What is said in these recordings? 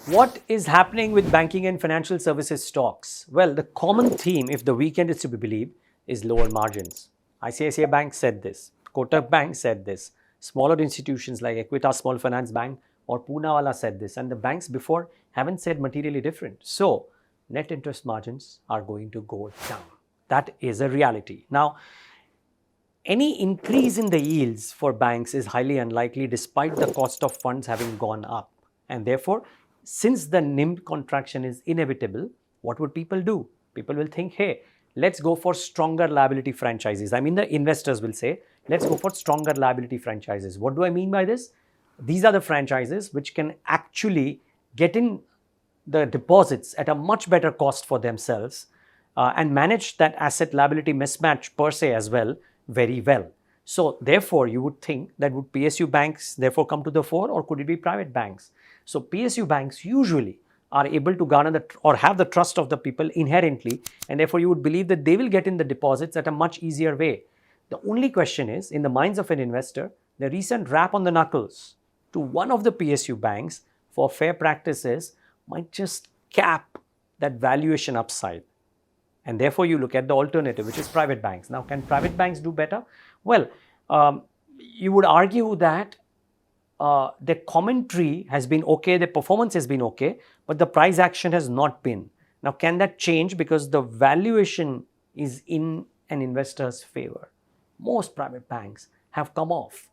What is happening with banking and financial services stocks? Well, the common theme, if the weekend is to be believed, is lower margins. ICICI Bank said this, Kotak Bank said this, smaller institutions like Equitas Small Finance Bank or Poonawalla said this, and the banks before haven't said materially different. So, net interest margins are going to go down. That is a reality. Now, any increase in the yields for banks is highly unlikely despite the cost of funds having gone up. And therefore, since the NIM contraction is inevitable, what would people do? People will think, hey, let's go for stronger liability franchises. I mean, the investors will say, let's go for stronger liability franchises. What do I mean by this? These are the franchises which can actually get in the deposits at a much better cost for themselves and manage that asset liability mismatch per se as well very well. So therefore, you would think that would PSU banks therefore come to the fore, or could it be private banks? So PSU banks usually are able to garner or have the trust of the people inherently, and therefore you would believe that they will get in the deposits at a much easier way. The only question is, in the minds of an investor, the recent rap on the knuckles to one of the PSU banks for fair practices might just cap that valuation upside. And therefore, you look at the alternative, which is private banks. Now, can private banks do better? Well, you would argue that their commentary has been okay, their performance has been okay, but the price action has not been. Now, can that change because the valuation is in an investor's favor? Most private banks have come off.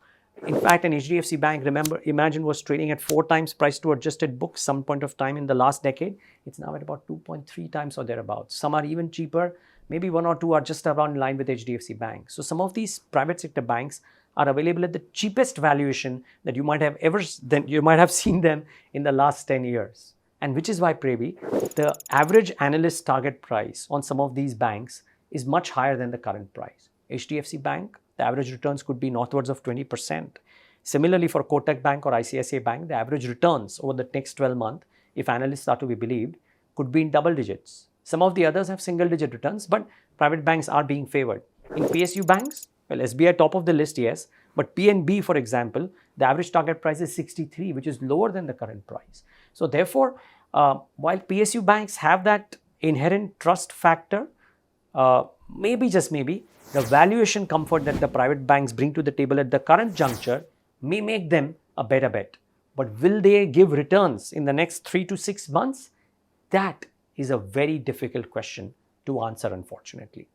In fact, an HDFC bank, imagine, was trading at 4 times price to adjusted book some point of time in the last decade. It's now at about 2.3 times or thereabouts. Some are even cheaper. Maybe 1 or 2 are just around in line with HDFC Bank. So some of these private sector banks are available at the cheapest valuation that you might have seen them in the last 10 years. And which is why, Previ, the average analyst target price on some of these banks is much higher than the current price. HDFC Bank, the average returns could be northwards of 20%. Similarly, for Kotak Bank or ICICI Bank, the average returns over the next 12 months, if analysts are to be believed, could be in double digits. Some of the others have single-digit returns, but private banks are being favored. In PSU banks, well, SBI top of the list, yes, but PNB, for example, the average target price is 63, which is lower than the current price. So therefore, while PSU banks have that inherent trust factor, maybe, just maybe, the valuation comfort that the private banks bring to the table at the current juncture may make them a better bet. But will they give returns in the next 3 to 6 months? That is a very difficult question to answer, unfortunately.